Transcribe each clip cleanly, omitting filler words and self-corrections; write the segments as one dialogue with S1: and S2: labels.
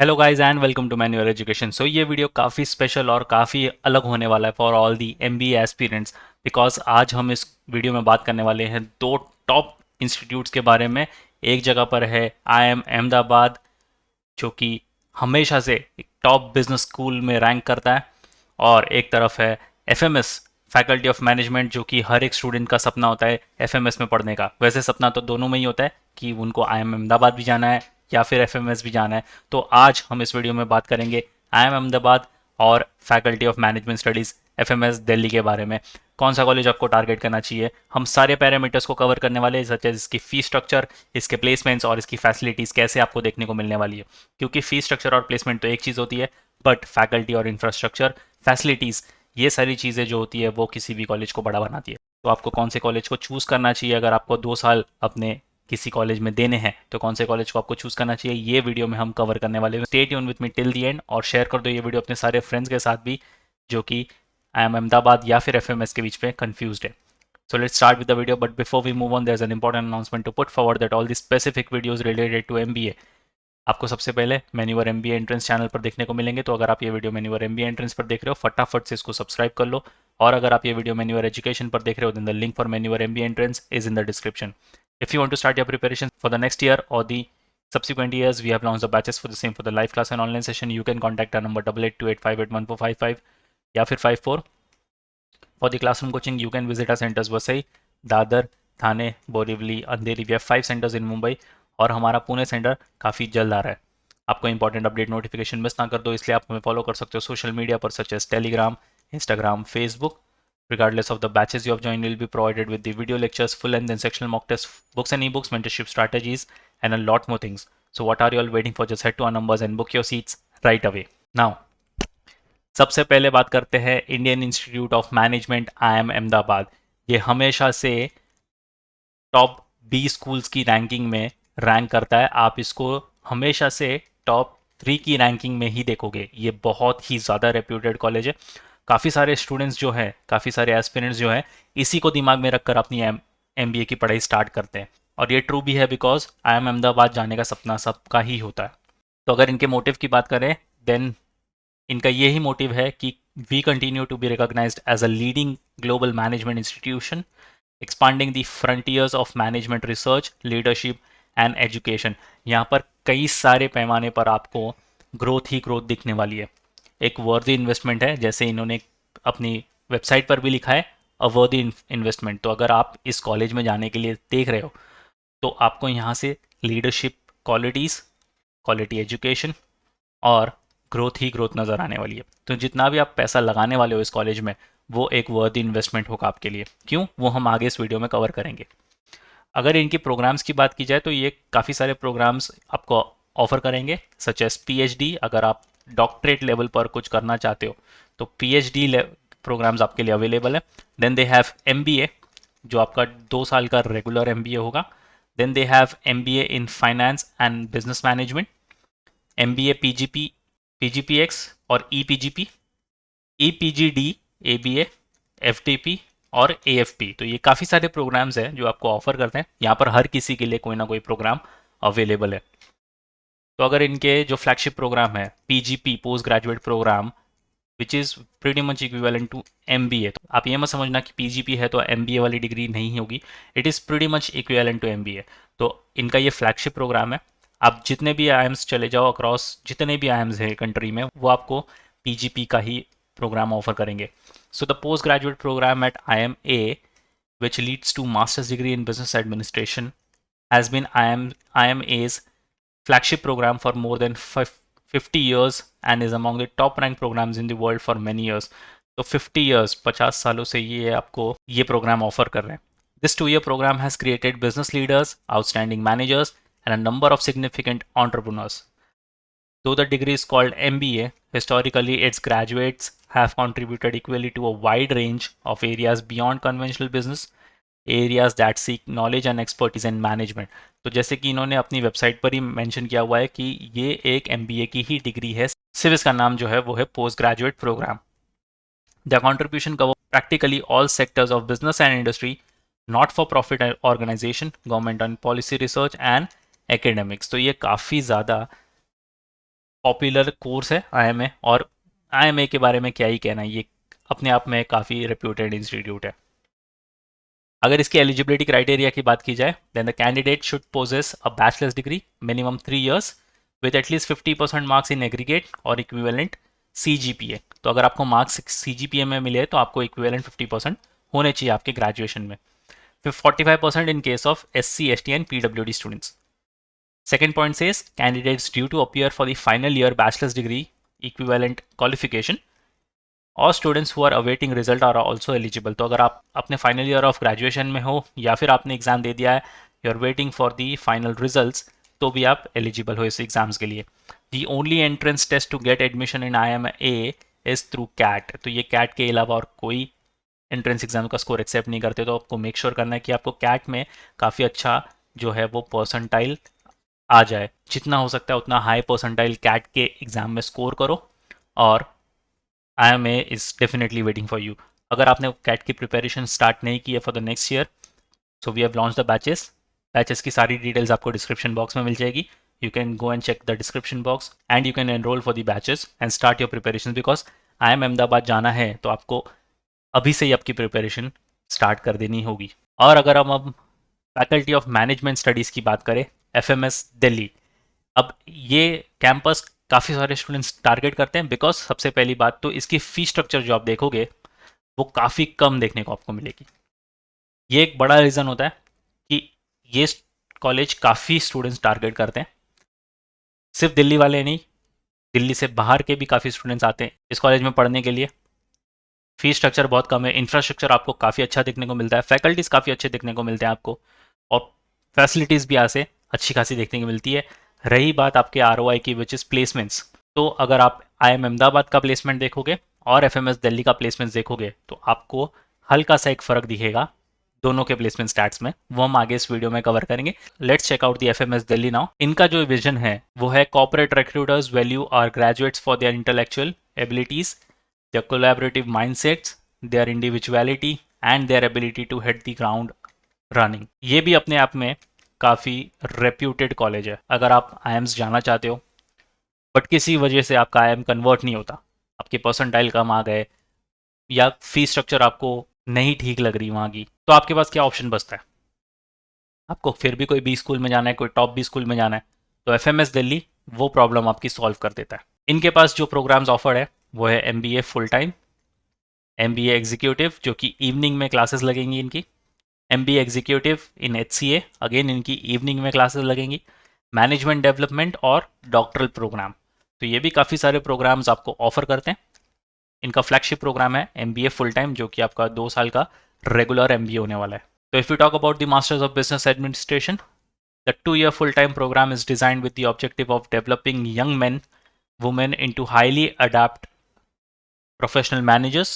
S1: Hello guys and welcome to Manual Education. So ये video काफ़ी special और काफ़ी अलग होने वाला है for all the MBA aspirants, because आज हम इस वीडियो में बात करने वाले हैं दो टॉप इंस्टीट्यूट्स के बारे में। एक जगह पर है IIM अहमदाबाद, जो कि हमेशा से एक टॉप बिजनेस स्कूल में रैंक करता है, और एक तरफ है FMS, फैकल्टी ऑफ मैनेजमेंट, जो कि हर एक स्टूडेंट का सपना होता है FMS में पढ़ने का। वैसे सपना तो दोनों में ही होता है कि उनको IIM अहमदाबाद भी जाना है या फिर FMS भी जाना है। तो आज हम इस वीडियो में बात करेंगे IIM अहमदाबाद और faculty of management studies FMS Delhi के बारे में। कौन सा कॉलेज आपको टारगेट करना चाहिए, हम सारे पैरामीटर्स को कवर करने वाले हैं, सच एज इसकी फीस स्ट्रक्चर, इसके प्लेसमेंट्स और इसकी फैसिलिटीज़ कैसे आपको देखने को मिलने वाली है। क्योंकि फीस स्ट्रक्चर और प्लेसमेंट तो एक चीज़ होती है, बट फैकल्टी और इंफ्रास्ट्रक्चर, फैसिलिटीज़, ये सारी चीज़ें जो होती है वो किसी भी कॉलेज को बड़ा बनाती है। तो आपको कौन से कॉलेज को चूज़ करना चाहिए, अगर आपको 2 साल अपने किसी कॉलेज में देने हैं तो कौन से कॉलेज को आपको चूज़ करना चाहिए, ये वीडियो में हम कवर करने वाले हैं। Stay tune with me till the and, और शेयर कर दो ये वीडियो अपने सारे फ्रेंड्स के साथ भी जो कि IIM अहमदाबाद या फिर FMS के बीच में कंफ्यूज्ड है। So let's start with the video, but before we move on, there's an important announcement to put forward that all the specific videos related to MBA आपको सबसे पहले मेन्यूवर MBA एंट्रेंस चैनल पर देखने को मिलेंगे। तो अगर आप ये वीडियो मेन्यूवर MBA एंट्रेंस पर देख रहे हो, फटाफट से इसको सब्सक्राइब कर लो। और अगर आप ये वीडियो मेन्यूवर एजुकेशन पर देख रहे हो, देन द लिंक फॉर मेन्यूवर MBA entrance is in the description. If you want to start your preparation for the next year or the subsequent years, we have launched the batches for the same for the live class and online session. You can contact our number 8828581455 या फिर 54। For the classroom coaching, you can visit our centers Vasai, Dadar, Thane, Borivali, Andheri. We have 5 centres in Mumbai, और हमारा Pune centre काफ़ी जल्द आ रहा है। आपको important update notification miss ना कर दो, इसलिए आप हमें फॉलो कर सकते हो सोशल मीडिया पर, such as Telegram, Instagram, Facebook. Regardless of the batches you have joined, will be provided with the video lectures, full length and sectional mock tests, books and ebooks, mentorship strategies, and a lot more things. So what are you all waiting for? Just head to our numbers and book your seats right away. Now, सबसे पहले बात करते हैं Indian institute of management IIM Ahmedabad. ये हमेशा से top 20 schools की ranking में रैंक करता है। आप इसको हमेशा से टॉप 3 की रैंकिंग में ही देखोगे। ये बहुत ही ज़्यादा रेप्यूटेड कॉलेज है। काफ़ी सारे स्टूडेंट्स जो हैं, काफ़ी सारे एस्पिरेंट्स जो हैं, इसी को दिमाग में रखकर अपनी MBA की पढ़ाई स्टार्ट करते हैं। और ये ट्रू भी है, बिकॉज IIM अहमदाबाद जाने का सपना सबका ही होता है। तो अगर इनके मोटिव की बात करें, देन इनका यही मोटिव है कि we continue to be recognised as a leading global management institution, expanding the frontiers of management research, leadership and education. यहाँ पर कई सारे पैमाने पर आपको ग्रोथ ही ग्रोथ दिखने वाली है। एक वर्दी इन्वेस्टमेंट है, जैसे इन्होंने अपनी वेबसाइट पर भी लिखा है, अ वर्दी इन्वेस्टमेंट। तो अगर आप इस कॉलेज में जाने के लिए देख रहे हो, तो आपको यहाँ से लीडरशिप क्वालिटीज़, क्वालिटी एजुकेशन और ग्रोथ ही ग्रोथ नज़र आने वाली है। तो जितना भी आप पैसा लगाने वाले हो इस कॉलेज में, वो एक वर्दी इन्वेस्टमेंट होगा आपके लिए। क्यों, वो हम आगे इस वीडियो में कवर करेंगे। अगर इनकी प्रोग्राम्स की बात की जाए, तो ये काफ़ी सारे प्रोग्राम्स आपको ऑफर करेंगे, सच एज PhD। अगर आप डॉक्टरेट लेवल पर कुछ करना चाहते हो, तो PhD प्रोग्राम्स आपके लिए अवेलेबल है। देन दे हैव MBA, जो आपका 2 साल का रेगुलर MBA होगा। Then they have MBA in finance and business management, MBA PGPX और EPGP, EPGD, ABA, FTP और AFP। तो ये काफ़ी सारे प्रोग्राम्स हैं जो आपको ऑफर करते हैं। यहाँ पर हर किसी के लिए कोई ना कोई प्रोग्राम अवेलेबल है। तो अगर इनके जो फ्लैगशिप प्रोग्राम है PGP, post graduate programme, which is pretty much equivalent to MBA। तो आप ये मत समझना कि PGP है तो MBA वाली डिग्री नहीं होगी, it is pretty much equivalent to MBA। तो इनका ये फ्लैगशिप प्रोग्राम है। आप जितने भी IIMs चले जाओ, अक्रॉस जितने भी IIMs है कंट्री में, वो आपको PGP का ही प्रोग्राम ऑफर करेंगे। So the post graduate programme at IIMA, which leads to master's degree in business administration, has been IIMA's flagship program for more than 50 years and is among the top ranked programs in the world for many years. तो 50 years, 50 सालों से ये आपको ये programme offer कर रहे हैं। This 2-year program has created business leaders, outstanding managers, and a number of significant entrepreneurs. Though the degree is called MBA, historically its graduates have contributed equally to a wide range of areas beyond conventional business, areas that seek knowledge and expertise in management. तो जैसे कि इन्होंने अपनी website पर ही mention किया हुआ है कि ये एक MBA की ही डिग्री है, सिर्फ इसका नाम जो है वो है post graduate programme. The contribution cover practically all sectors of business and industry, not for profit organisation, government on policy, research and academics. तो ये काफ़ी ज़्यादा पॉपुलर कोर्स है आईएमए, और आईएमए के बारे में क्या ही कहना है, ये अपने आप में काफ़ी रेप्यूटेड इंस्टीट्यूट है। अगर इसकी एलिजिबिलिटी क्राइटेरिया की बात की जाए, then the candidate should possess a bachelor's degree minimum 3 years with at least 50% marks in aggregate और इक्विवेलेंट CGPA। तो अगर आपको मार्क्स CGPA में मिले तो आपको इक्विवेलेंट 50% होने चाहिए आपके ग्रेजुएशन में, फिर 45% in case of SC, ST and PWD students. Second point says candidates due to appear for the final year bachelor's degree equivalent qualification और students who are awaiting result are also eligible. तो अगर आप अपने final year of graduation में हो या फिर आपने एग्जाम दे दिया है, you are waiting for the final results, तो भी आप एलिजिबल हो इस एग्जाम्स के लिए। The only entrance test to get admission in IMA is through CAT. तो ये कैट के अलावा और कोई एंट्रेंस एग्जाम का स्कोर एक्सेप्ट नहीं करते, तो आपको मेक श्योर करना है कि आपको कैट में काफ़ी अच्छा जो है वो परसेंटाइल आ जाए। जितना हो सकता है उतना हाई परसेंटाइल कैट के एग्जाम में स्कोर करो, और IMA is definitely waiting for you. अगर आपने कैट की प्रिपरेशन स्टार्ट नहीं की है for the next year, so we have launch the batches की सारी डिटेल्स आपको डिस्क्रिप्शन बॉक्स में मिल जाएगी। You can go and check the description box and you can enrol for the batches and start your preparation, because IIM Ahmedabad जाना है तो आपको अभी से ही आपकी प्रिपरेशन स्टार्ट कर देनी होगी। और अगर हम अब फैकल्टी ऑफ मैनेजमेंट स्टडीज़ की बात करें, FMS दिल्ली, अब ये कैंपस काफ़ी सारे स्टूडेंट्स टारगेट करते हैं, बिकॉज सबसे पहली बात तो इसकी फ़ी स्ट्रक्चर जो आप देखोगे वो काफ़ी कम देखने को आपको मिलेगी। ये एक बड़ा रीज़न होता है कि ये कॉलेज काफ़ी स्टूडेंट्स टारगेट करते हैं। सिर्फ दिल्ली वाले नहीं, दिल्ली से बाहर के भी काफ़ी स्टूडेंट्स आते हैं इस कॉलेज में पढ़ने के लिए। फी स्ट्रक्चर बहुत कम है, इंफ्रास्ट्रक्चर आपको काफ़ी अच्छा देखने को मिलता है, फैकल्टीज़ काफ़ी अच्छे देखने को मिलते हैं आपको, और फैसिलिटीज़ भी यहाँ से अच्छी खासी देखने को मिलती है। रही बात आपके ROI की, विच इज़ प्लेसमेंट्स, तो अगर आप IIM अहमदाबाद का प्लेसमेंट देखोगे और FMS दिल्ली का प्लेसमेंट देखोगे तो आपको हल्का सा एक फ़र्क दिखेगा दोनों के प्लेसमेंट स्टैट्स में, वो हम आगे इस वीडियो में कवर करेंगे। Let's check out the FMS Delhi now. इनका जो विजन है वो है corporate recruiters value our graduates for their intellectual abilities, their collaborative mindsets, their individuality and their ability to hit the ground running। ये भी अपने आप में काफ़ी रेप्यूटेड कॉलेज है। अगर आप IIMs जाना चाहते हो बट किसी वजह से आपका IIM कन्वर्ट नहीं होता, आपके परसेंटाइल कम आ गए या फी स्ट्रक्चर आपको नहीं ठीक लग रही वहाँ की, तो आपके पास क्या ऑप्शन बचता है? आपको फिर भी कोई B स्कूल में जाना है, कोई टॉप B स्कूल में जाना है, तो FMS दिल्ली वो प्रॉब्लम आपकी सॉल्व कर देता है। इनके पास जो प्रोग्राम्स ऑफर्ड है वो है MBA full time, MBA executive जो कि इवनिंग में क्लासेस लगेंगी इनकी, MBA एग्जीक्यूटिव इन HCA अगेन इनकी इवनिंग में क्लासेस लगेंगी, मैनेजमेंट डेवलपमेंट और डॉक्टरल प्रोग्राम। तो ये भी काफ़ी सारे प्रोग्राम्स आपको ऑफर करते हैं। इनका फ्लैगशिप प्रोग्राम है MBA फुल टाइम जो कि आपका 2 साल का रेगुलर MBA होने वाला है। तो if you talk about the masters of business administration, the 2-year full-time program is designed with the objective of developing young men, women into highly adapt professional managers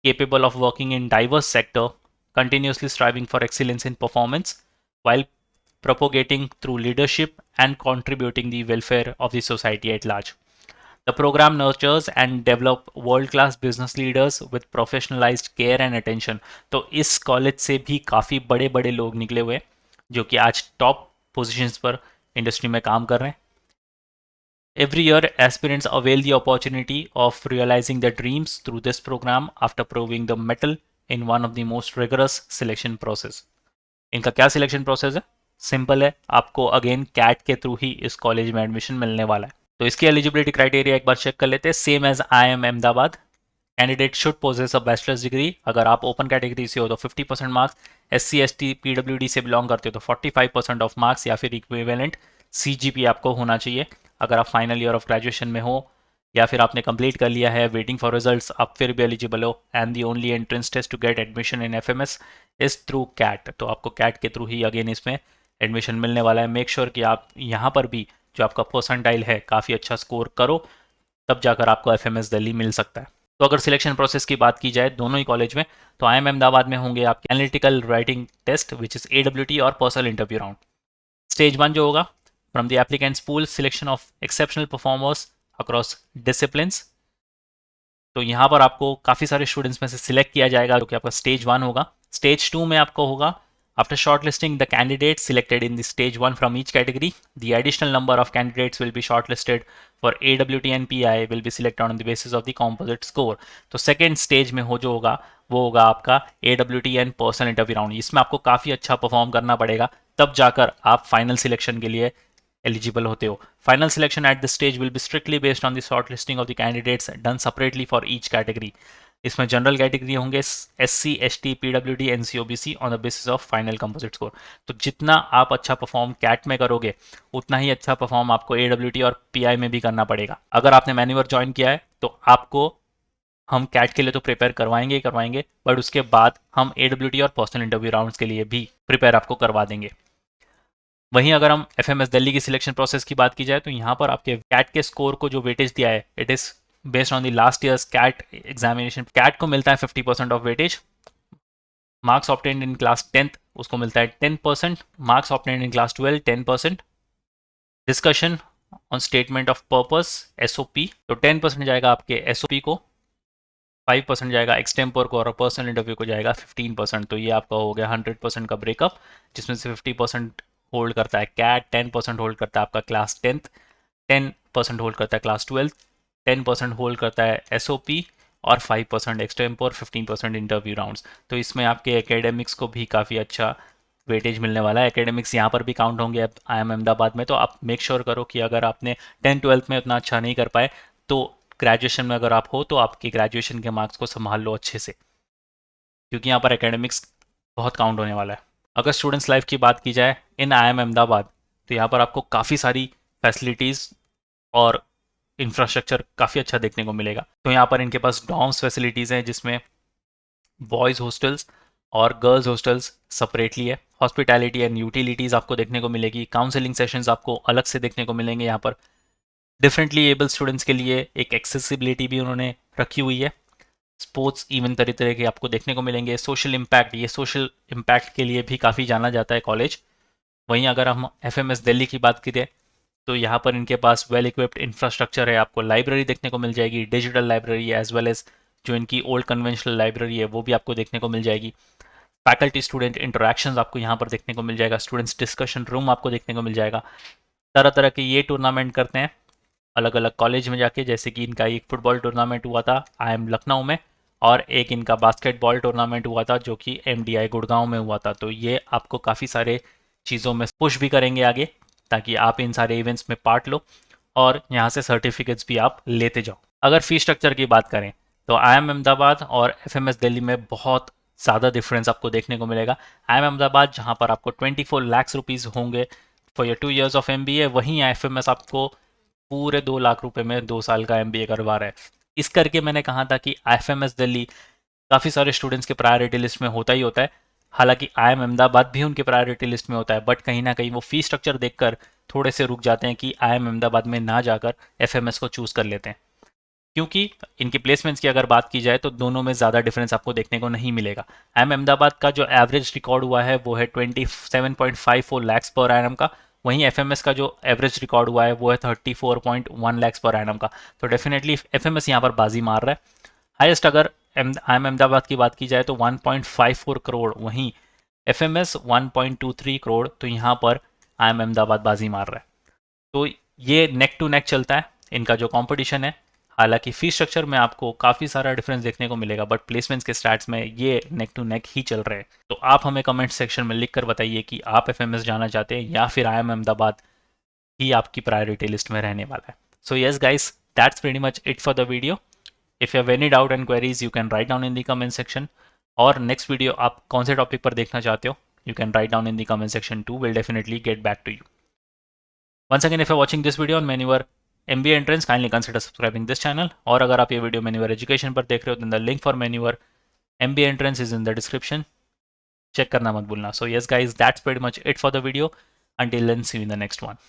S1: capable of working in diverse sector, continuously striving for excellence in performance while propagating through leadership and contributing the welfare of the society at large. The program nurtures and develop world-class business leaders with professionalized care and attention। तो इस college से भी काफ़ी बड़े बड़े लोग निकले हुए जो कि आज टॉप पोजीशंस पर इंडस्ट्री में काम कर रहे हैं। Every year, aspirants avail the opportunity of realizing their dreams through this program after proving the mettle in one of the most rigorous selection process। इनका क्या सिलेक्शन प्रोसेस है? सिंपल है, आपको अगेन कैट के थ्रू ही इस कॉलेज में admission मिलने वाला है। तो इसकी एलिजिबिलिटी क्राइटेरिया एक बार चेक कर लेते हैं। Same as IIM Ahmedabad, candidate should possess a bachelor's degree. अगर आप ओपन कैटेगरी से हो तो 50% मार्क्स, SC ST PWD से बिलोंग करते हो तो 45% ऑफ मार्क्स या फिर इक्विवेलेंट CGP आपको होना चाहिए। अगर आप फाइनल ईयर ऑफ ग्रेजुएशन में हो या फिर आपने कंप्लीट कर लिया है, वेटिंग फॉर रिजल्ट्स, आप फिर भी एलिजिबल हो। And the only entrance test to get admission in FMS is through CAT. तो आपको कैट के थ्रू ही अगेन इसमें एडमिशन मिलने वाला है। मेक श्योर कि आप यहाँ पर भी जो आपका परसेंटाइल है काफ़ी अच्छा स्कोर करो, तब जाकर आपको FMS दिल्ली मिल सकता है। तो अगर सिलेक्शन प्रोसेस की बात की जाए दोनों ही कॉलेज में, तो IIM अहमदाबाद में होंगे आपके analytical writing test which is AWT और पर्सनल इंटरव्यू राउंड। स्टेज 1 जो होगा, from the applicants pool selection of exceptional performers across disciplines. तो यहाँ पर आपको काफ़ी सारे स्टूडेंट्स में से सिलेक्ट किया जाएगा जो कि आपका स्टेज 1 होगा। स्टेज 2 में आपको होगा after short listing the candidate selected in the stage 1 from each category, the additional number of candidates will be short listed for AWT and PI will be selected on the basis of the composite score. तो second stage में जो होगा वो होगा आपका AWT and personal interview round. इसमें आपको काफ़ी अच्छा परफॉर्म करना पड़ेगा, तब जाकर आप फाइनल सिलेक्शन के लिए एलिजिबल होते हो। Final selection at this stage will be strictly based on the short listing of the candidates done separately for each category. इसमें जनरल कैटेगरी होंगे SC, ST, PWD, NC, OBC on the basis of final composite score. तो जितना आप अच्छा perform cat में करोगे उतना ही अच्छा परफॉर्म आपको AWT और PI में भी करना पड़ेगा। अगर आपने मैन्यूवर ज्वाइन किया है तो आपको हम कैट के लिए तो प्रिपेयर करवाएंगे ही करवाएंगे, बट उसके बाद हम AWT और पर्सनल इंटरव्यू राउंड्स के लिए भी प्रिपेयर आपको करवा देंगे। वहीं अगर हम FMS दिल्ली की सिलेक्शन प्रोसेस की बात की जाए तो यहाँ पर आपके कैट के स्कोर को जो वेटेज दिया है it is based on the last year's CAT examination. CAT को मिलता है 50% of weightage. Marks obtained in class 10th उसको मिलता है 10%। Marks obtained in class 12 10%। Discussion on statement of purpose SOP तो 10% जाएगा आपके SOP को, 5% जाएगा एक्सटेम्पोर को और पर्सनल इंटरव्यू को जाएगा 15%। तो ये आपका हो गया 100% का ब्रेकअप, जिसमें से 50% होल्ड करता है कैट, 10% होल्ड करता है आपका क्लास 10th, 10% होल्ड करता है क्लास 12th, 10% होल्ड करता है SOP और 5% एक्सटेम्पोर, 15% इंटरव्यू राउंड्स। तो इसमें आपके एकेडमिक्स को भी काफ़ी अच्छा वेटेज मिलने वाला है। एकेडमिक्स यहाँ पर भी काउंट होंगे IIM अहमदाबाद में। तो आप मेक श्योर करो कि अगर आपने 10th-12th में उतना अच्छा नहीं कर पाए तो ग्रेजुएशन में अगर आप हो तो आपके ग्रेजुएशन के मार्क्स को संभाल लो अच्छे से, क्योंकि यहाँ पर एकेडमिक्स बहुत काउंट होने वाला है। अगर स्टूडेंट्स लाइफ की बात की जाए इन IIM अहमदाबाद तो यहाँ पर आपको काफ़ी सारी फैसिलिटीज़ और इंफ्रास्ट्रक्चर काफ़ी अच्छा देखने को मिलेगा। तो यहाँ पर इनके पास डॉर्म्स फैसिलिटीज़ हैं जिसमें बॉयज़ हॉस्टल्स और गर्ल्स हॉस्टल्स सेपरेटली है। हॉस्पिटैलिटी एंड यूटिलिटीज़ आपको देखने को मिलेगी। काउंसलिंग सेशंस आपको अलग से देखने को मिलेंगे। यहाँ पर डिफरेंटली एबल स्टूडेंट्स के लिए एक एक्सेसिबिलिटी भी उन्होंने रखी हुई है। स्पोर्ट्स इवेंट तरह तरह के आपको देखने को मिलेंगे। सोशल इम्पैक्ट, ये सोशल इम्पैक्ट के लिए भी काफ़ी जाना जाता है कॉलेज। वहीं अगर हम FMS दिल्ली की बात करें तो यहाँ पर इनके पास वेल इक्विप्ड इंफ्रास्ट्रक्चर है। आपको लाइब्रेरी देखने को मिल जाएगी, digital library as well as जो इनकी ओल्ड कन्वेंशनल लाइब्रेरी है वो भी आपको देखने को मिल जाएगी। फैकल्टी स्टूडेंट इंटरेक्शंस आपको यहाँ पर देखने को मिल जाएगा। स्टूडेंट्स डिस्कशन रूम आपको देखने को मिल जाएगा। तरह तरह के ये टूर्नामेंट करते हैं अलग अलग कॉलेज में जाके, जैसे कि इनका एक फुटबॉल टूर्नामेंट हुआ था IIM लखनऊ में और एक इनका बास्केटबॉल टूर्नामेंट हुआ था जो कि MDI गुड़गांव में हुआ था। तो ये आपको काफ़ी सारे चीज़ों में पुश भी करेंगे आगे, ताकि आप इन सारे इवेंट्स में पार्ट लो और यहाँ से सर्टिफिकेट्स भी आप लेते जाओ। अगर फी स्ट्रक्चर की बात करें तो IIM अहमदाबाद और FMS दिल्ली में बहुत ज़्यादा डिफरेंस आपको देखने को मिलेगा। IIM अहमदाबाद जहाँ पर आपको 24 लाख रुपीज़ होंगे for your 2 years of MBA, वहीं FMS आपको पूरे 2 लाख रुपए में 2 साल का MBA करवा रहा है। इस करके मैंने कहा था कि FMS दिल्ली काफ़ी सारे स्टूडेंट्स के प्रायोरिटी लिस्ट में होता ही होता है। हालांकि IIM अहमदाबाद भी उनके प्रायोरिटी लिस्ट में होता है, बट कहीं ना कहीं वो फी स्ट्रक्चर देखकर थोड़े से रुक जाते हैं कि IIM अहमदाबाद में ना जाकर FMS को चूज़ कर लेते हैं, क्योंकि इनकी प्लेसमेंट्स की अगर बात की जाए तो दोनों में ज़्यादा डिफरेंस आपको देखने को नहीं मिलेगा। IIM अहमदाबाद का जो एवरेज रिकॉर्ड हुआ है वो है 27.54 लाख पर एनम का। वहीं FMS का जो एवरेज रिकॉर्ड हुआ है वो है 34.1 लाख पर एनम का। तो डेफिनेटली FMS यहाँ पर बाजी मार रहा है। हाईएस्ट अगर IIM अहमदाबाद की बात की जाए तो 1.54 करोड़, वहीं FMS 1.23 करोड़। तो यहाँ पर IIM अहमदाबाद बाजी मार रहा है। तो ये नेक टू नेक चलता है इनका जो कंपटीशन है। हालांकि फी स्ट्रक्चर में आपको काफ़ी सारा डिफरेंस देखने को मिलेगा, बट प्लेसमेंट्स के स्टैट्स में ये नेक टू नेक ही चल रहे हैं। तो आप हमें कमेंट सेक्शन में लिख कर बताइए कि आप FMS जाना चाहते हैं या फिर IIM अहमदाबाद ही आपकी प्रायोरिटी लिस्ट में रहने वाला है। So yes guys, that's pretty much it for the video. If you have any doubt and queries you can write down in the comment section. और नेक्स्ट वीडियो आप कौन से टॉपिक पर देखना चाहते हो you can write down in the comment section too. Will definitely get back to you. Once again, if you're watching this video on Maneuver MBA entrance, kindly consider subscribing this channel. और अगर आप ये video Maneuver Education पर देख रहे हो, then the link for Maneuver MBA entrance is in the description. Check करना मत भूलना. So yes guys, that's pretty much it for the video. Until then, see you in the next one.